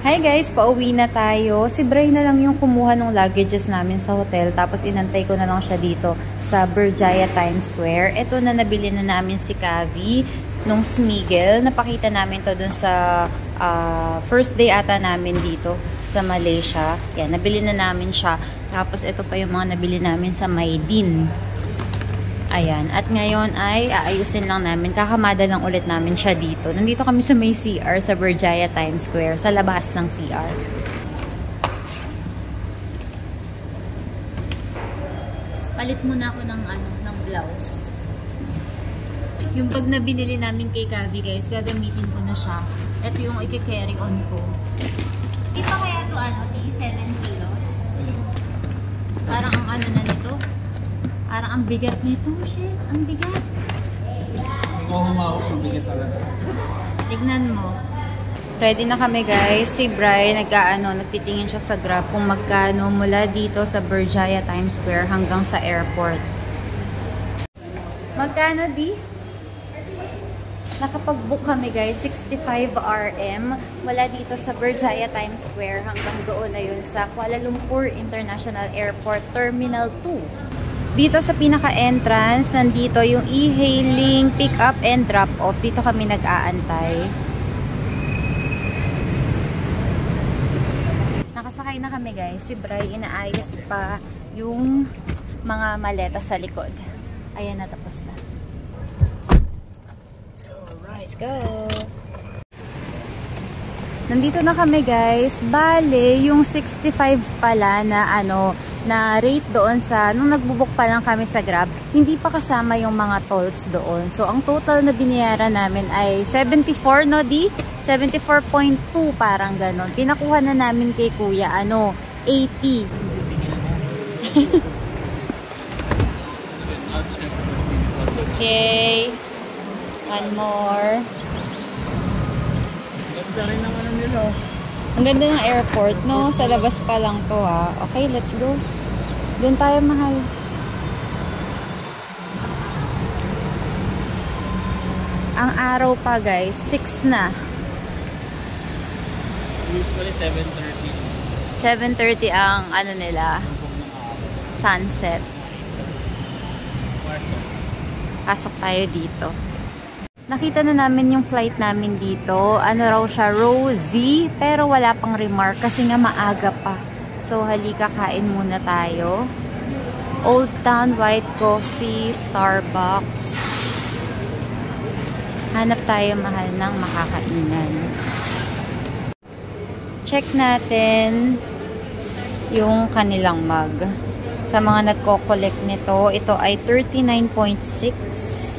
Hi guys, pauwi na tayo. Si Bray na lang yung kumuha ng luggages namin sa hotel. Tapos inantay ko na lang siya dito sa Berjaya Times Square. Ito na nabili na namin si Kavi nung Smigel. Napakita namin to dun sa first day ata namin dito sa Malaysia. Yan, nabili na namin siya. Tapos ito pa yung mga nabili namin sa Maydin. Ayan. At ngayon ay aayusin lang namin. Kakamada lang ulit namin siya dito. Nandito kami sa may CR sa Berjaya Times Square. Sa labas ng CR. Palit muna ako ng blouse. Yung pag na binili namin kay Kavi guys, gagamitin ko na siya. Ito yung i-carry on ko. Di pa kaya ito 7 kilos? Parang ang na nito. Parang ang bigat nito. Shit, ang bigat. Oo, ang bigat talaga. Tignan mo. Ready na kami guys. Si Bray nagtitingin siya sa graph kung magkano mula dito sa Berjaya Times Square hanggang sa airport. Magkano di? Nakapag-book kami guys, 65 RM mula dito sa Berjaya Times Square hanggang doon na yun sa Kuala Lumpur International Airport Terminal 2. Dito sa pinaka-entrance, nandito yung e-hailing, pick-up and drop-off. Dito kami nag-aantay. Nakasakay na kami guys. Si Bray inaayos pa yung mga maleta sa likod. Ayan na, tapos na. Let's go! Nandito na kami guys. Bale, yung 65 pala na na rate doon sa, nung nagbubuk pa lang kami sa Grab, hindi pa kasama yung mga tolls doon. So, ang total na binayaran namin ay 74, no di? 74.2 parang ganon. Pinakuha na namin kay Kuya, 80. Okay. One more. Ganda rin ang nila. Ang ganda ng airport, no? Sa labas pa lang to, ha? Okay, let's go. Doon tayo, mahal. Ang araw pa, guys, 6 na. Usually 7:30. 7:30 ang, nila, sunset. Pasok tayo dito. Nakita na namin yung flight namin dito. Raw siya, row Z, pero wala pang remark kasi nga maaga pa. So, halika, kain muna tayo. Old Town White Coffee, Starbucks. Hanap tayo, mahal, ng makakainan. Check natin yung kanilang mug. Sa mga nagko-collect nito, ito ay 39.6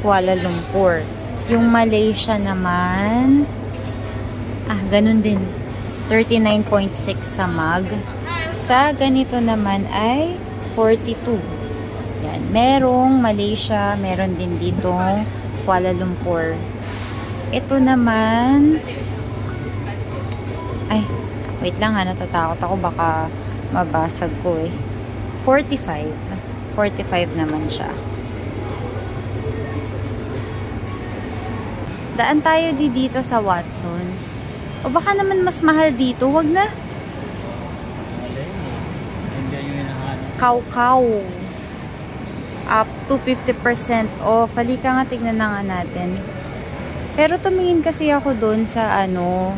Kuala Lumpur. Yung Malaysia naman, ganun din. 39.6 sa mug. Sa ganito naman ay 42. Yan. Merong Malaysia, meron din dito Kuala Lumpur. Ito naman, wait lang natatakot ako, baka mabasag ko 45. 45 naman siya. Daan tayo dito sa Watsons. O baka naman mas mahal dito. Wag na. Kaw-kaw. Up to 50% off. Halika nga, tignan na nga natin. Pero tumingin kasi ako doon sa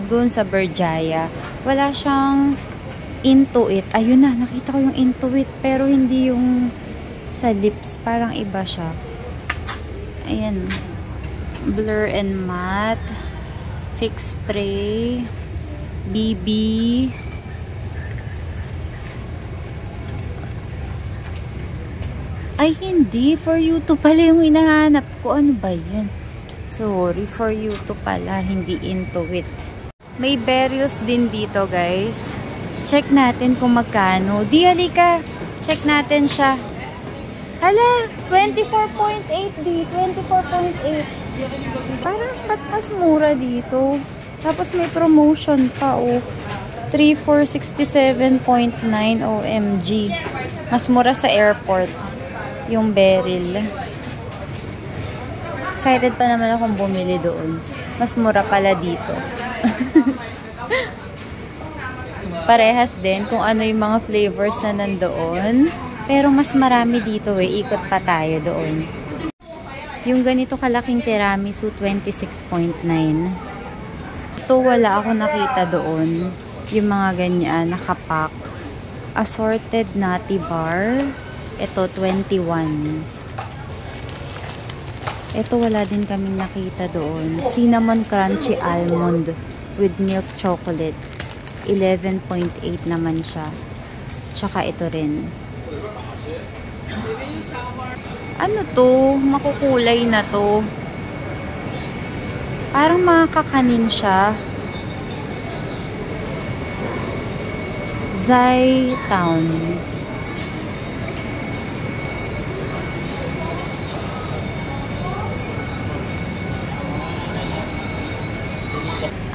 doon sa Berjaya. Wala siyang Intuit. Ayun na, nakita ko yung Intuit. Pero hindi yung sa lips. Parang iba siya. Ayan. Blur and matte, fix spray, BB, ay hindi, for you to pala yung hinahanap ko. Ano ba yan? Sorry, for you to pala, hindi Intuit. May berries din dito guys. Check natin kung magkano. Di, halika, check natin siya. Hala, 24.8 di, 24.8. Parang ba't mas mura dito? Tapos may promotion pa, 3 for 67.9 OMG. Mas mura sa airport yung beryl. Excited pa naman akong bumili doon. Mas mura pala dito. Parehas din kung ano yung mga flavors na nandoon. Pero mas marami dito eh. Ikot pa tayo doon. Yung ganito kalaking tiramisu, 26.9. Ito wala ako nakita doon. Yung mga ganyan, nakapack. Assorted nutty bar. Ito, 21. Ito wala din kaming nakita doon. Cinnamon crunchy almond with milk chocolate. 11.8 naman siya. Tsaka ito rin. Ano to? Makukulay na to. Parang makakanin siya. Zai-town.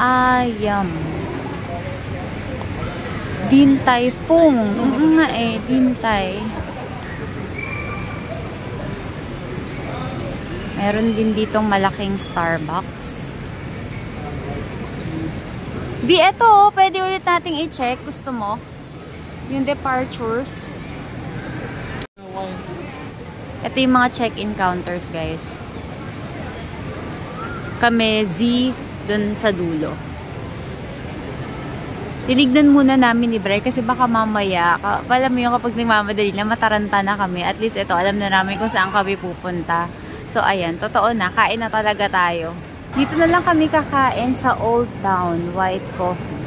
Ayam. Din Tai Fung. Nga eh, Din Tai. Meron din ditong malaking Starbucks. Di, eto, pwede ulit nating i-check. Gusto mo? Yung departures. Ito yung mga check-in counters, guys. Kami, Z, dun sa dulo. Tinignan muna namin ni Bray kasi baka mamaya, alam mo yung kapag nagmamadali na mataranta na kami, at least ito, alam na namin kung saan kami pupunta. So, ayan, totoo na, kain na talaga tayo. Dito na lang kami kakain sa Old Town White Coffee.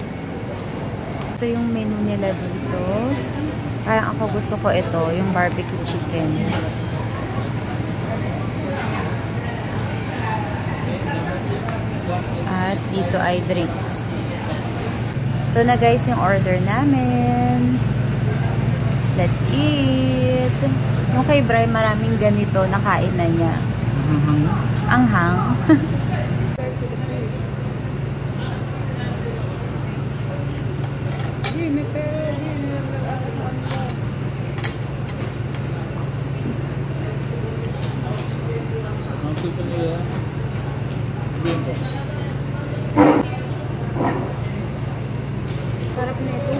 Ito yung menu nila dito. Kaya ako gusto ko ito, yung barbecue chicken. At dito ay drinks. Ito na guys yung order namin. Let's eat. Yung kay Bray, maraming ganito, nakain na niya. Anghang. Sarap na ito.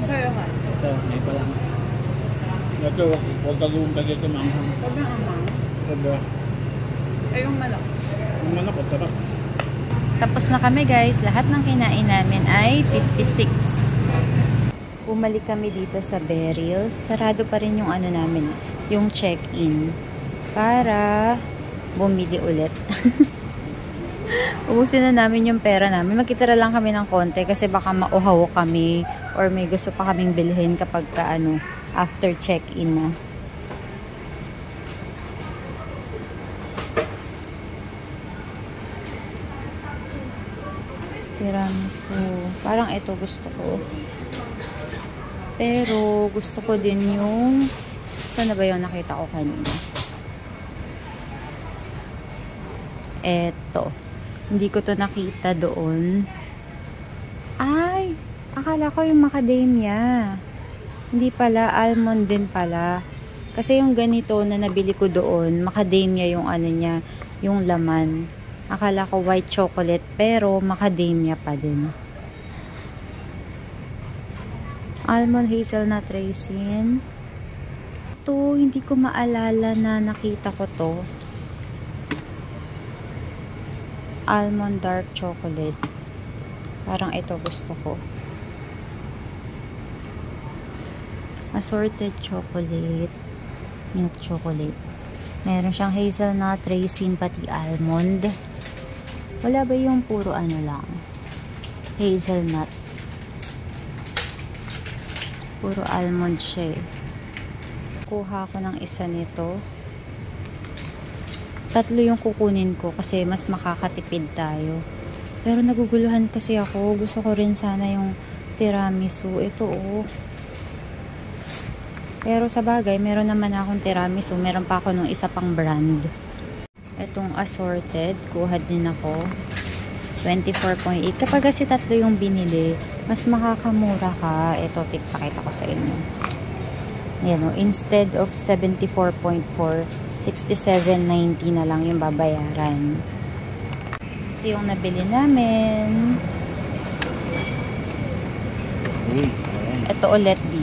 Kaya ka? Ito, may pa lang. Ito, huwag kagawin ka dito maanghang. Huwag ng amang. Diba? Ay, yung manok. Yung manok, sarap. Tapos na kami guys. Lahat ng kinain namin ay 56. Bumalik kami dito sa Beryl. Sarado pa rin yung ano namin, yung check-in. Para bumili ulit. Ubusin na namin yung pera namin. Magkitira lang kami ng konti kasi baka mauhaw kami or may gusto pa kaming bilhin kapag ka, ano, after check-in na. Tiramisu. Parang ito gusto ko. Pero gusto ko din yung saan na ba yung nakita ko kanina? Eto. Hindi ko to nakita doon. Ay! Akala ko yung macadamia. Hindi pala. Almond din pala. Kasi yung ganito na nabili ko doon, macadamia yung ano niya, yung laman. Akala ko white chocolate, pero macadamia pa din. Almond hazelnut raisin. Ito, hindi ko maalala na nakita ko to. Almond dark chocolate. Parang ito gusto ko. Assorted chocolate. Milk chocolate. Meron siyang hazelnut, raisin, pati almond. Wala ba yung puro ano lang? Hazelnut. Puro almond siya eh. Kuha ko ng isa nito. Tatlo yung kukunin ko kasi mas makakatipid tayo. Pero naguguluhan kasi ako. Gusto ko rin sana yung tiramisu. Ito oh. Pero sa bagay, meron naman akong tiramisu. Meron pa ako nung isa pang brand. Itong assorted, kuha din ako. 24.8. Kapag kasi tatlo yung binili, mas makakamura ka. Ito, pakita ko sa inyo. Yan o, instead of 74.4, 67.90 na lang yung babayaran. Ito yung nabili namin. Ito ulit, B.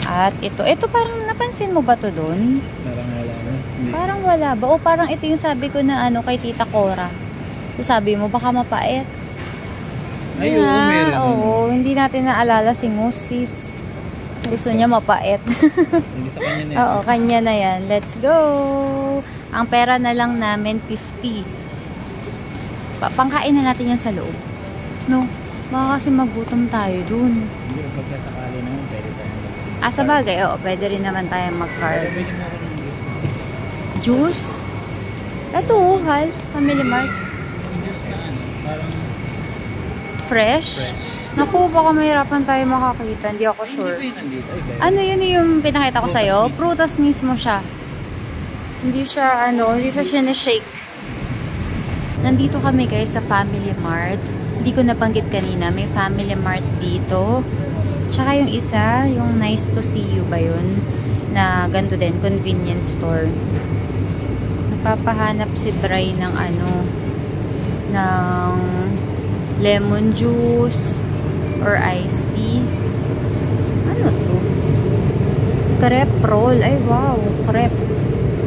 At ito parang napansin mo ba to doon? Parang wala na. Parang wala ba? O parang ito yung sabi ko na ano kay Tita Cora. So, sabi mo, baka mapait. Ay, oo, meron. Oo, hindi natin naalala si Moses. Gusto niya mapait. Hindi sa kanya na yan. Oo, kanya na yan. Let's go! Ang pera na lang namin, 50. Pangkain na natin yan sa loob. No? Baka kasi magutom tayo dun. Hindi, pagkasakali naman, pwede tayo. Sa bagay, oo, pwede rin naman tayo mag-carb. Pwede mo ako ng Juice? Ito, Hal. Family Mart. juice na ano, parang Fresh? Naku, baka mahirapan tayo makakita. Hindi ako sure. Hindi ba yun nandito? Ay, Ano yun yung pinakita ko sa'yo? Prutas mismo siya. Hindi siya, hindi siya sinashake. Nandito kami guys sa Family Mart. Hindi ko nabanggit kanina. May Family Mart dito. Tsaka yung isa, yung Nice to See You ba yun? Na ganito din, convenience store. Napapahanap si Bray ng ng lemon juice or iced tea. Ano to? Crepe roll. Ay, wow. Crepe.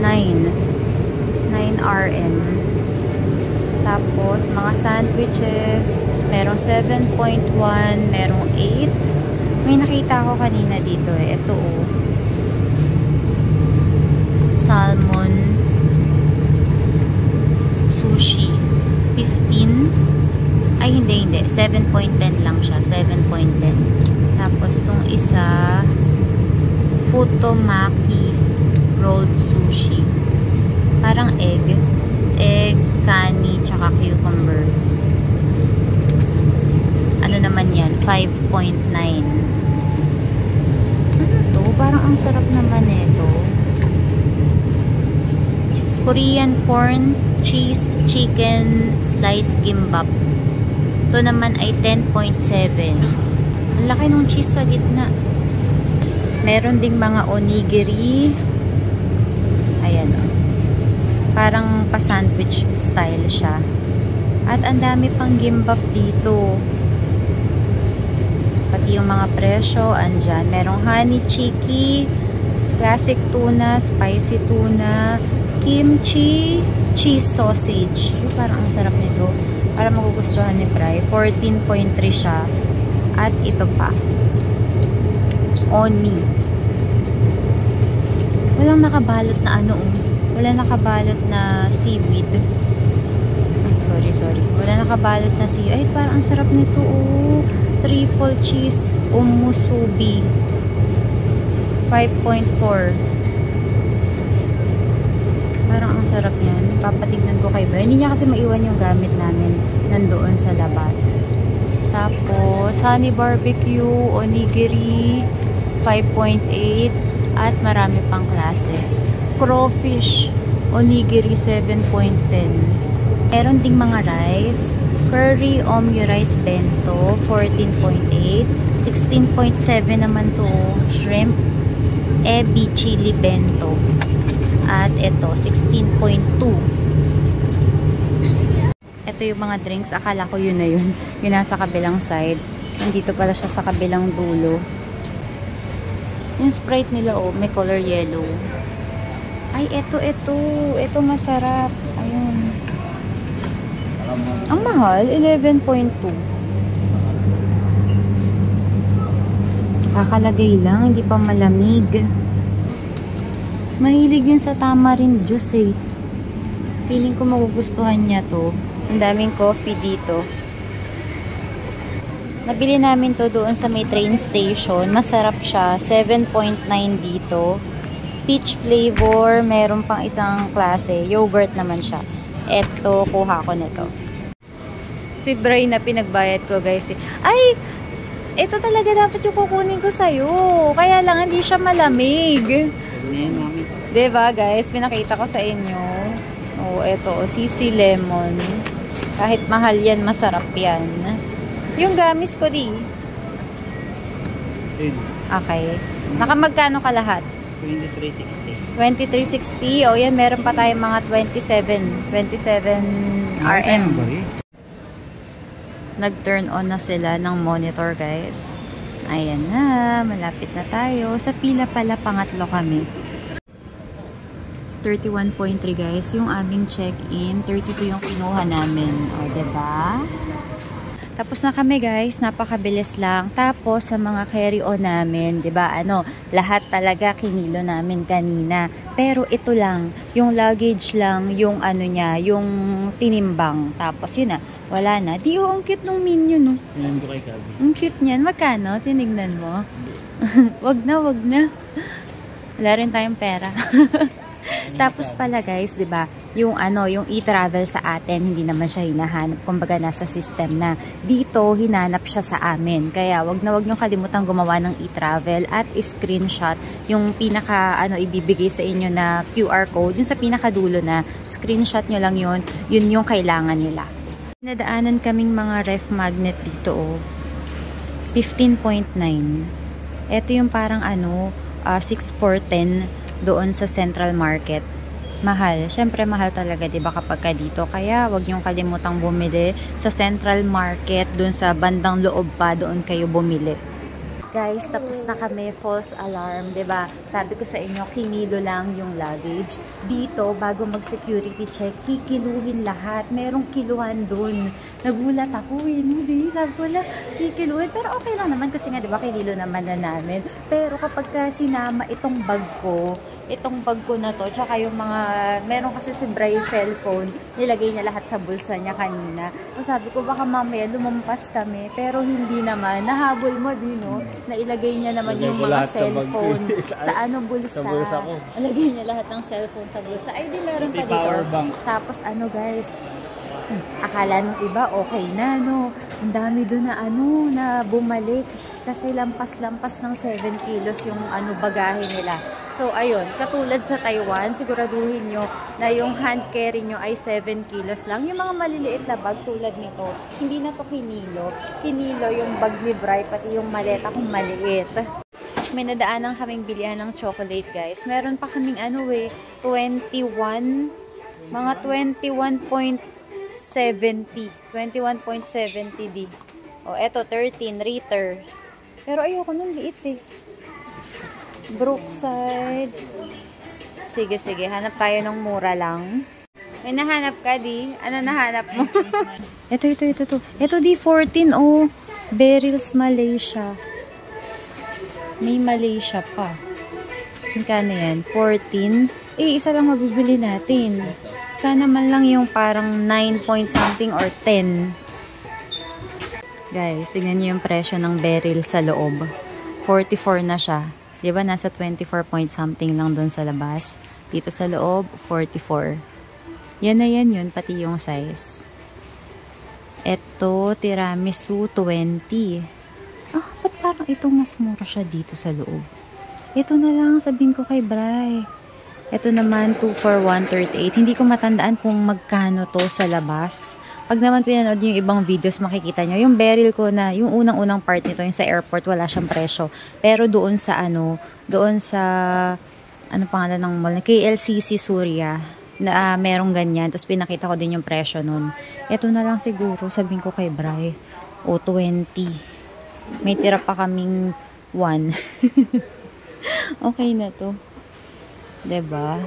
9 RM. Tapos, mga sandwiches. Merong 7.1. Merong 8. May nakita ko kanina dito eh. Ito oh. Salmon. Sushi. 15. Ay, hindi. 7.10 lang siya. 7.10. Tapos, itong isa, Futomaki rolled sushi. Parang egg. Egg, kani, tsaka cucumber. Ano naman yan? 5.9. Ano to? Parang ang sarap naman ito. Korean corn, cheese, chicken, slice gimbap. Ito naman ay 10.7. Ang laki ng cheese sa gitna. Meron ding mga onigiri. Ayan o. Parang pa-sandwich style siya. At ang dami pang gimbap dito. Pati yung mga presyo, andyan. Merong honey chiki, classic tuna, spicy tuna, kimchi, cheese sausage. Parang ang sarap nito. Para magugustuhan ni Bray. 14.3 siya. At ito pa. Oni. Walang nakabalot na Walang nakabalot na seaweed. Sorry. Wala nakabalot na seaweed. Ay, parang ang sarap nito. Oh. Triple cheese umusubi. 5.4. Parang ang sarap yan. Papatignan ko kay Bray. Hindi niya kasi maiwan yung gamit namin nandoon sa labas. Tapos, honey barbecue, onigiri, 5.8. At marami pang klase. Crawfish, onigiri, 7.10. Meron ding mga rice. Curry omni rice bento, 14.8. 16.7 naman to. Shrimp, ebi chili bento. At ito, 16.2. Ito yung mga drinks. Akala ko yun na yun. Yun nasa kabilang side. Nandito pala siya sa kabilang dulo. Yung Sprite nila, oh, may color yellow. Ay, ito. Ito masarap. Ayun. Ang mahal, 11.2. Kakalagay lang, hindi pa malamig. Mahilig yun sa tamarind juice eh. Feeling ko magugustuhan niya to. Ang daming coffee dito. Nabili namin to doon sa may train station. Masarap siya. 7.9 dito. Peach flavor. Meron pang isang klase. Yogurt naman siya. Eto, kuha ko nito. Si Bray na pinagbayad ko guys. Ay! Ito talaga dapat yung kukunin ko sa'yo. Kaya lang hindi siya malamig. Diba guys? Pinakita ko sa inyo. Oh, eto. Sisi lemon. Kahit mahal yan, masarap yan. Yung gamis ko di. Okay. Nakamagkano ka lahat? 2360. 2360. O yan, meron pa tayong mga 27 RM. Nag-turn on na sila ng monitor, guys. Ayan na, malapit na tayo. Sa pila pala, pangatlo kami. 31.3 guys, yung aming check-in. 32 yung kinuha namin. O, diba? Tapos na kami guys, napakabilis lang. Tapos sa mga carry-on namin, 'di ba? Lahat talaga kinilo namin kanina. Pero ito lang, yung luggage lang, yung niya, yung tinimbang. Tapos yun na, wala na. Di ang cute nung menu, no? Yan ko kay Gabi. Ang cute niyan. Magkano? Tinignan mo. Wag na. Wala rin tayong pera. Tapos pala guys, 'di ba? Yung yung e-travel sa atin, hindi naman siya hinahanap. Kumbaga nasa system na. Dito hinanap siya sa amin. Kaya wag niyo kalimutang gumawa ng e-travel at screenshot yung pinaka ibibigay sa inyo na QR code. Yung sa pinakadulo na screenshot nyo lang yun. Yun yung kailangan nila. Nadaanan kaming mga ref magnet dito, oh. 15.9. Ito yung parang 6,410 doon sa Central Market. Mahal. Syempre mahal talaga, 'di ba, kapag ka dito. Kaya wag niyong kalimutang bumili sa Central Market, doon sa bandang loob pa, doon kayo bumili. Guys, tapos na kami. False alarm, 'di ba? Sabi ko sa inyo, kinilo lang yung luggage. Dito, bago mag-security check, kikiluhin lahat. Merong kiluhan doon. Nagulat ako, hindi. Sabi ko na, kikiluhin. Pero okay lang naman kasi nga, 'di ba, kinilo naman na namin. Pero kapag ka sinama itong bag ko na to, tsaka yung mga, meron kasi si Bray cellphone, nilagay niya lahat sa bulsa niya kanina. So sabi ko, baka mamaya lumampas kami, pero hindi naman. Nahabol mo din, no? Nailagay niya naman yung mga cellphone sa bulsa. Sa bulsa ko. Nilagay niya lahat ng cellphone sa bulsa. Ay, di meron pa dito. Tapos guys, akala nung iba okay na, no? Ang dami doon na na bumalik. Kasi lampas-lampas ng 7 kilos yung bagahe nila. So, ayun, katulad sa Taiwan, siguraduhin nyo na yung hand carry nyo ay 7 kilos lang. Yung mga maliliit na bag tulad nito, hindi na to kinilo. Kinilo yung bag ni Bray, pati yung maleta kung maliit. May nadaanan kaming bilihan ng chocolate, guys. Meron pa kaming 21, mga 21.70. 21.70 D. O, eto, 13 liters. Pero ayoko nung liit eh. Brookside. Sige, hanap tayo ng mura lang. May nahanap ka, di? Ano nahanap mo? Ito. Ito, di 14, oh. Beryl's Malaysia. May Malaysia pa. Magkano yan? 14. Isa lang mabibili natin. Sana man lang yung parang 9 point something or 10. Guys, tignan niyo yung presyo ng Beryl sa loob. 44 na siya. Diba nasa 24 point something lang doon sa labas. Dito sa loob, 44. Yan na yan yun, pati yung size. Ito, tiramisu, 20. Ba't parang itong mas mura siya dito sa loob? Ito na lang, sabihin ko kay Bray. Ito naman, 2 for 138. Hindi ko matandaan kung magkano to sa labas. Pag naman pinanood nyo yung ibang videos, makikita nyo. Yung Beryl ko na, yung unang-unang part nito, yung sa airport, wala siyang presyo. Pero doon sa ano pangalan ng mall? KLCC Surya. Na merong ganyan. Tapos pinakita ko din yung presyo nun. Ito na lang siguro, sabihin ko kay Bray. 20. May tira pa kaming 1. Okay na to. 'Di ba?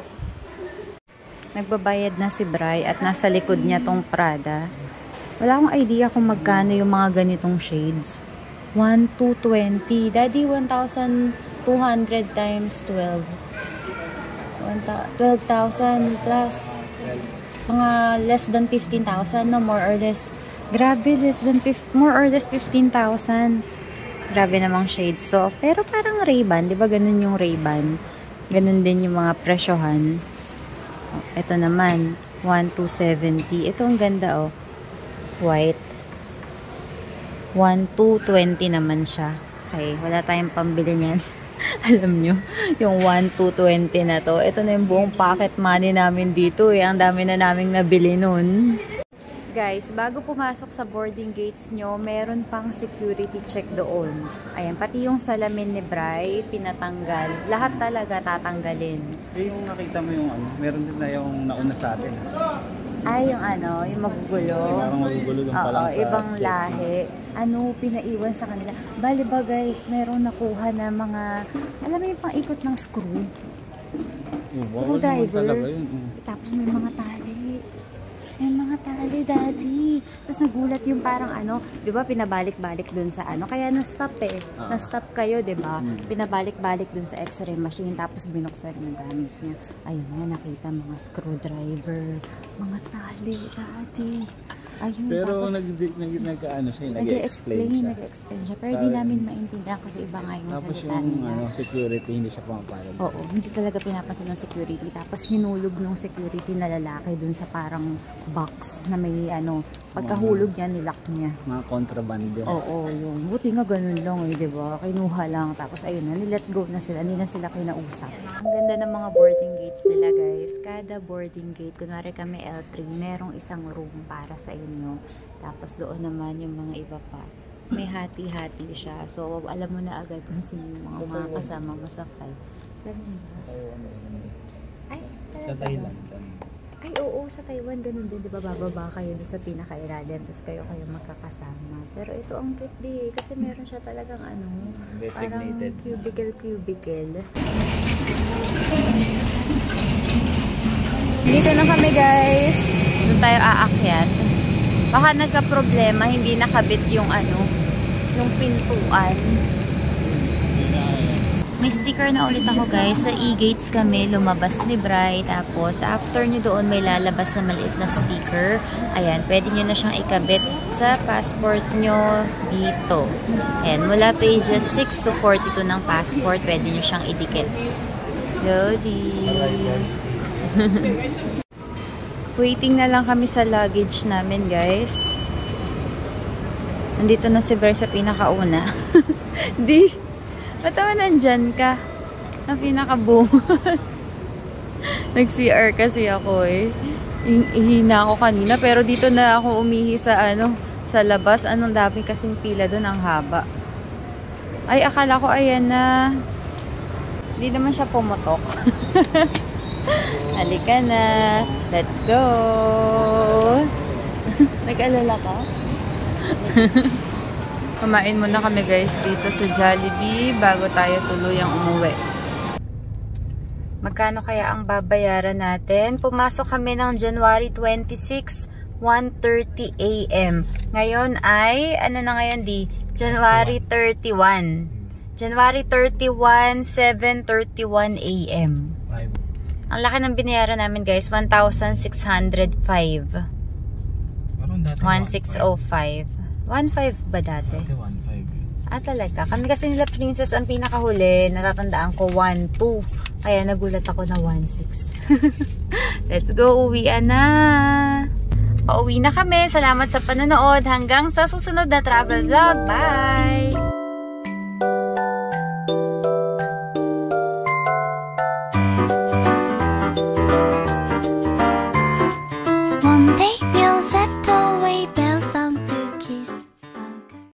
Nagbabayad na si Bray at nasa likod niya tong Prada. Wala akong idea kung magkano yung mga ganitong shades. 1,220. Daddy, 1,200 times 12. 12,000 plus. Mga less than 15,000, no? More or less. Grabe, more or less 15,000. Grabe namang shades to. Pero parang Ray-Ban, di ba ganun yung Ray-Ban? Ganun din yung mga presyohan. Ito naman, 1,270. Ito ang ganda, oh. White. 1,220 naman siya. Okay, wala tayong pambili niyan. Alam nyo, yung 1,220 na to. Ito na yung buong pocket money namin dito, eh. Ang dami na naming nabili nun. Guys, bago pumasok sa boarding gates nyo, meron pang security check doon. Ayan, pati yung salamin ni Bri, pinatanggal. Lahat talaga tatanggalin. Yung nakita mo yung ano, meron din na yung nauna sa atin. Ay, yung ano, yung magugulo. Parang magugulo lang pa lang sa ibang lahi. Ano, pinaiwan sa kanila. Bali ba guys, meron nakuha na mga, alam mo yung pang-ikot ng screw? Screwdriver. Tapos may mga tali. May mga tali, daddy. Tapos nagulat yung parang ano, di ba, pinabalik-balik dun sa ano. Kaya na-stop eh. Na-stop kayo, di ba? Pinabalik-balik dun sa x-ray machine. Tapos binuksan yung gamit niya. Ayun nga, nakita mga screwdriver. Mga tali, daddy. Ayun, pero nag-explain siya. Pero hindi namin maintindihan kasi iba nga yung tapos salita yung nila. security, hindi siya pumapalad. Oo, hindi talaga pinapansin ng security. Tapos hinulog ng security na lalaki dun sa parang box na may ano, pagkahulog niya, nilock niya. Mga contraband yun. Oo, yung buti nga ganun lang eh, diba? Kinuha lang. Tapos ayun na, nilet go na sila. Hindi na sila kinausap. Ang ganda ng mga boarding gates nila guys. Kada boarding gate, kunwari kami L3, merong isang room para sa inyo. Tapos doon naman yung mga iba pa. May hati-hati siya. So, alam mo na agad kung sino yung mga kasama mo sa flight. Ganun ba? Ay, Sa Thailand. Ay, oo, sa Taiwan ganun din, di ba? Bababa kayo doon sa pinakailalim, tapos kayo magkakasama. Pero ito ang cute kasi meron siya talagang ano, designated. Parang cubicle. Dito na kami guys. Doon tayo aakyat. Baka nagka-problema, hindi nakabit yung ano, yung pintuan. May sticker na ulit ako guys. Sa e-gates kami, lumabas ni Bri. Tapos, after nyo doon, may lalabas na maliit na sticker. Ayan, pwede nyo na siyang ikabit sa passport nyo dito. Ayan, mula pages 6 to 42 ng passport, pwede nyo siyang idikit. Lodi! Waiting na lang kami sa luggage namin guys. Nandito na si Bri sa pinakauna. Di! Ba't naman nandyan ka? Na pinaka-bunga. Nag-CR kasi ako eh. Ihina ako kanina. Pero dito na ako umihi sa ano, sa labas. Anong dami kasing pila doon, ang haba. Ay, akala ko ayan na. Hindi naman siya pumutok. Halika na. Let's go. Nag-alala ka? Kumain muna kami guys dito sa Jollibee bago tayo tuluyang umuwi. Magkano kaya ang babayaran natin? Pumasok kami ng January 26, 1:30 AM. Ngayon ay, ano na ngayon di? January 31. January 31, 7:31 AM. Ang laki ng binayaran namin guys, 1,605. 1,605. 1.5 ba dati? Okay, 1.5. Ah, talaga. Kami kasi nila Princess ang pinakahuli. Natatandaan ko 1.2. Kaya nagulat ako na 1.6. Let's go. Uwian na. Pauwi na kami. Salamat sa panonood. Hanggang sa susunod na travel vlog. Bye!